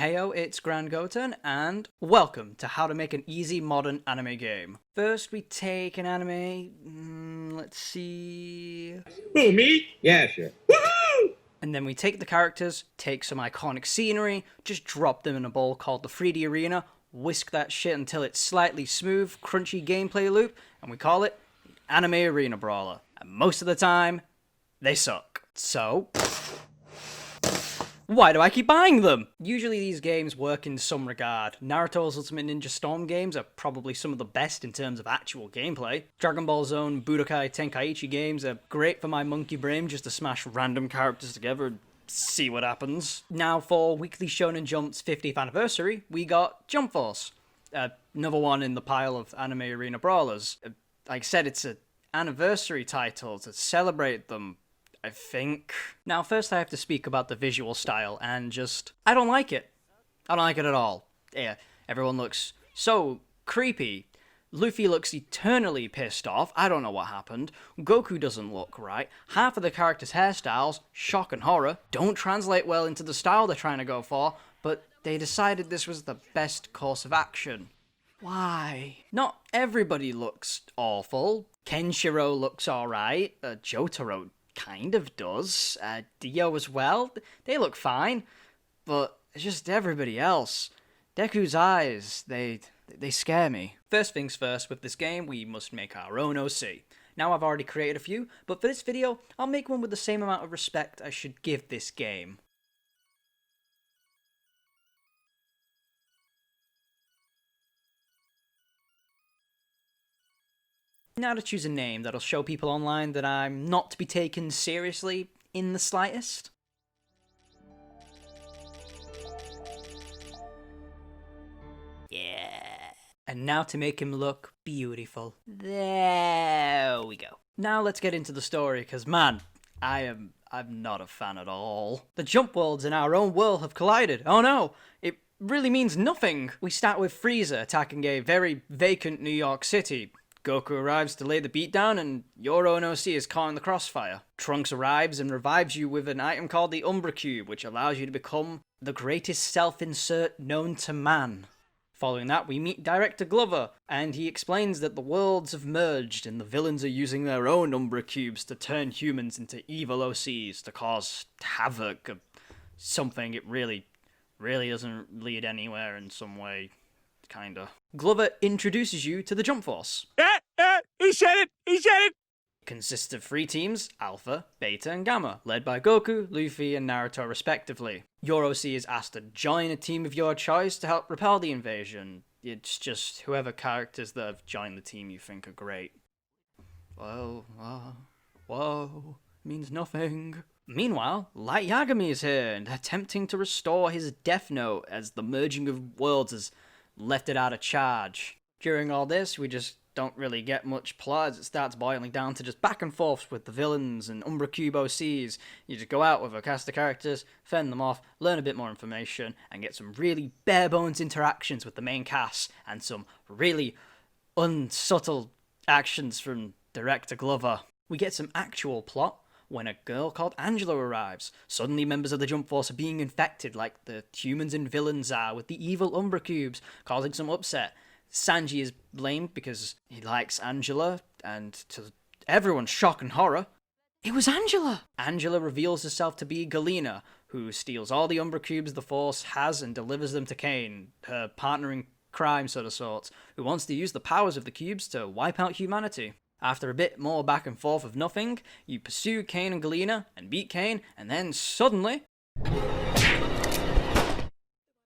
Heyo, it's GrandGoten, and welcome to how to make an easy modern anime game. First, we take an anime, let's see... Who, me? Yeah, sure. Woohoo! And then we take the characters, take some iconic scenery, just drop them in a bowl called the 3D Arena, whisk that shit until it's slightly smooth, crunchy gameplay loop, and we call it the Anime Arena Brawler. And most of the time, they suck. So... why do I keep buying them? Usually these games work in some regard. Naruto's Ultimate Ninja Storm games are probably some of the best in terms of actual gameplay. Dragon Ball's own Budokai Tenkaichi games are great for my monkey brain just to smash random characters together and see what happens. Now for Weekly Shonen Jump's 50th anniversary, we got Jump Force. Another one in the pile of Anime Arena Brawlers. Like I said, it's an anniversary title to celebrate them, I think. Now, first I have to speak about the visual style, and just... I don't like it. I don't like it at all. Yeah, everyone looks so creepy. Luffy looks eternally pissed off. I don't know what happened. Goku doesn't look right. Half of the characters' hairstyles, shock and horror, don't translate well into the style they're trying to go for, but they decided this was the best course of action. Why? Not everybody looks awful. Kenshiro looks alright. Jotaro kind of does. Dio as well. They look fine. But it's just everybody else. Deku's eyes, they scare me. First things first, with this game, we must make our own OC. Now I've already created a few, but for this video, I'll make one with the same amount of respect I should give this game. Now to choose a name that'll show people online that I'm not to be taken seriously in the slightest. Yeah. And now to make him look beautiful. There we go. Now let's get into the story, because man, I'm not a fan at all. The jump worlds in our own world have collided. Oh no, it really means nothing. We start with Frieza attacking a very vacant New York City. Goku arrives to lay the beat down, and your own OC is caught in the crossfire. Trunks arrives and revives you with an item called the Umbra Cube, which allows you to become the greatest self-insert known to man. Following that, we meet Director Glover, and he explains that the worlds have merged, and the villains are using their own Umbra Cubes to turn humans into evil OCs to cause havoc or something. It really doesn't lead anywhere in some way. Kinda. Glover introduces you to the Jump Force. He said it! He said it! Consists of 3 teams, Alpha, Beta, and Gamma, led by Goku, Luffy, and Naruto respectively. Your OC is asked to join a team of your choice to help repel the invasion. It's just whoever characters that have joined the team you think are great. Whoa, means nothing. Meanwhile, Light Yagami is here and attempting to restore his Death Note as the merging of worlds has left it out of charge. During all this, we just don't really get much plot as it starts boiling down to just back and forth with the villains and Umbra Cube OCs. You just go out with a cast of characters, fend them off, learn a bit more information, and get some really bare bones interactions with the main cast, and some really unsubtle actions from Director Glover. We get some actual plot when a girl called Angela arrives. Suddenly members of the Jump Force are being infected like the humans and villains are with the evil Umbra Cubes, causing some upset. Sanji is blamed because he likes Angela, and to everyone's shock and horror, it was Angela! Angela reveals herself to be Galena, who steals all the Umbra Cubes the Force has and delivers them to Kane, her partner in crime sort of sorts, who wants to use the powers of the cubes to wipe out humanity. After a bit more back and forth of nothing, you pursue Kane and Galena and beat Kane, and then suddenly...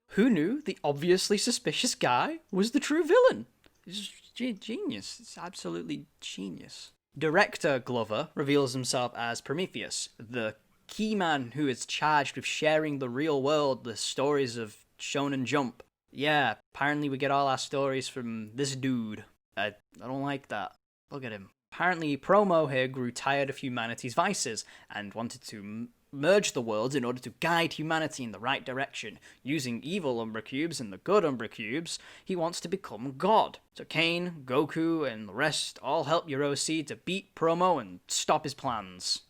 who knew the obviously suspicious guy was the true villain? It's genius. It's absolutely genius. Director Glover reveals himself as Prometheus, the key man who is charged with sharing the real world the stories of Shonen Jump. Yeah, apparently we get all our stories from this dude. I don't like that. Look at him. Apparently, Promo here grew tired of humanity's vices and wanted to merge the worlds in order to guide humanity in the right direction. Using evil Umbra Cubes and the good Umbra Cubes, he wants to become God. So Kane, Goku, and the rest all help your OC to beat Promo and stop his plans.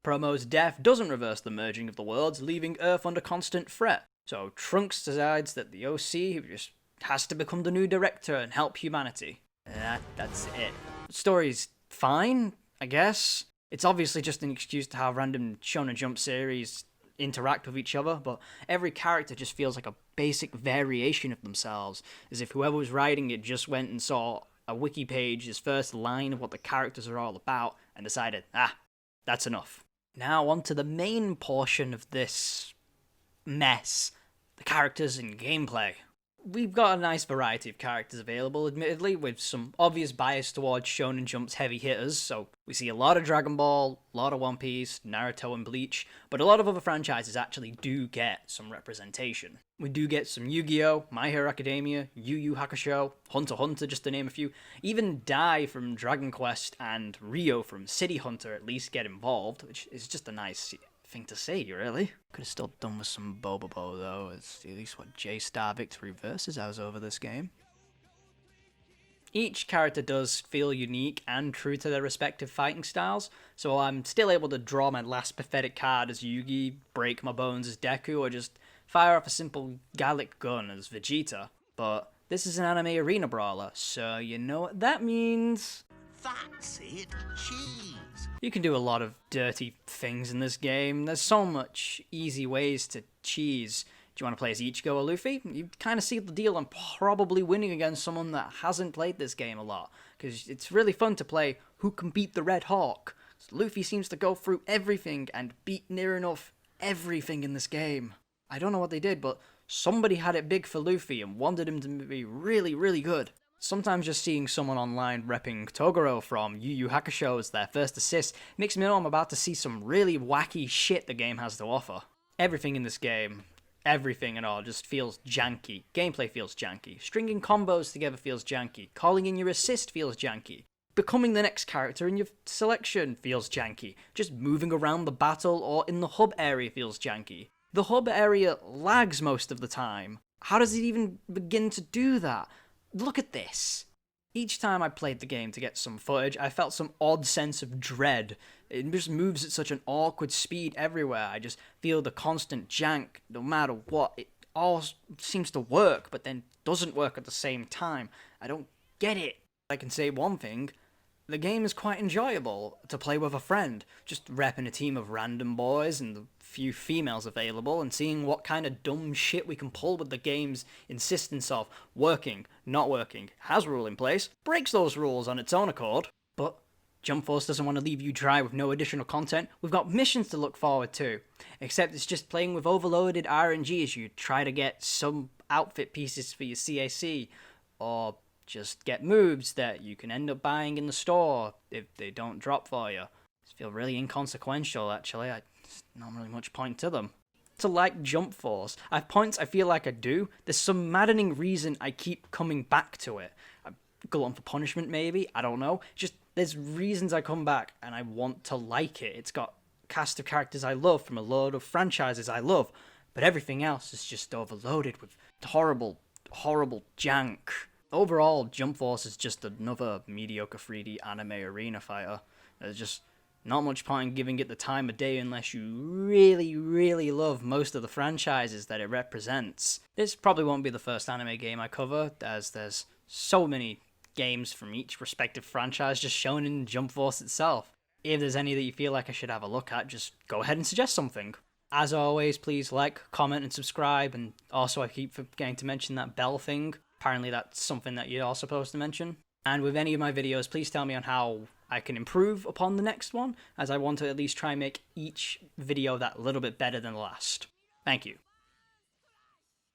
Promo's death doesn't reverse the merging of the worlds, leaving Earth under constant threat. So Trunks decides that the OC just has to become the new director and help humanity. That's it. The story's fine, I guess. It's obviously just an excuse to have random Shonen Jump series interact with each other, but every character just feels like a basic variation of themselves, as if whoever was writing it just went and saw a wiki page, his first line of what the characters are all about, and decided, that's enough. Now on to the main portion of this mess, the characters and gameplay. We've got a nice variety of characters available, admittedly, with some obvious bias towards Shonen Jump's heavy hitters, so we see a lot of Dragon Ball, a lot of One Piece, Naruto and Bleach, but a lot of other franchises actually do get some representation. We do get some Yu-Gi-Oh!, My Hero Academia, Yu Yu Hakusho, Hunter x Hunter, just to name a few. Even Dai from Dragon Quest and Ryo from City Hunter at least get involved, which is just a nice thing to say, really. Could have still done with some Bobobo, though. It's at least what J-Star Victory Versus I was over this game. Each character does feel unique and true to their respective fighting styles, so I'm still able to draw my last pathetic card as Yugi, break my bones as Deku, or just fire off a simple Gallic gun as Vegeta. But this is an anime arena brawler, so you know what that means. That's it, cheese. You can do a lot of dirty things in this game. There's so much easy ways to cheese. Do you want to play as Ichigo or Luffy? You kind of see the deal on probably winning against someone that hasn't played this game a lot, because it's really fun to play who can beat the Red Hawk. So Luffy seems to go through everything and beat near enough everything in this game. I don't know what they did, but somebody had it big for Luffy and wanted him to be really, really good. Sometimes just seeing someone online repping Toguro from Yu Yu Hakusho as their first assist makes me know I'm about to see some really wacky shit the game has to offer. Everything in this game, everything and all, just feels janky. Gameplay feels janky. Stringing combos together feels janky. Calling in your assist feels janky. Becoming the next character in your selection feels janky. Just moving around the battle or in the hub area feels janky. The hub area lags most of the time. How does it even begin to do that? Look at this. Each time I played the game to get some footage, I felt some odd sense of dread. It just moves at such an awkward speed everywhere. I just feel the constant jank, no matter what. It all seems to work, but then doesn't work at the same time. I don't get it. I can say one thing. The game is quite enjoyable to play with a friend, just repping a team of random boys and the few females available and seeing what kind of dumb shit we can pull with the game's insistence of working, not working, has rule in place, breaks those rules on its own accord. But Jump Force doesn't want to leave you dry with no additional content. We've got missions to look forward to, except it's just playing with overloaded RNG as you try to get some outfit pieces for your CAC, or just get moves that you can end up buying in the store if they don't drop for you. These feel really inconsequential, actually. There's not really much point to them. To like Jump Force, I have points I feel like I do. There's some maddening reason I keep coming back to it. I go on for punishment, maybe? I don't know. Just, there's reasons I come back and I want to like it. It's got a cast of characters I love from a load of franchises I love, but everything else is just overloaded with horrible, horrible jank. Overall, Jump Force is just another mediocre 3D anime arena fighter. There's just not much point in giving it the time of day unless you really, really love most of the franchises that it represents. This probably won't be the first anime game I cover, as there's so many games from each respective franchise just shown in Jump Force itself. If there's any that you feel like I should have a look at, just go ahead and suggest something. As always, please like, comment, and subscribe, and also I keep forgetting to mention that bell thing. Apparently that's something that you're all supposed to mention. And with any of my videos, please tell me on how I can improve upon the next one, as I want to at least try and make each video that little bit better than the last. Thank you.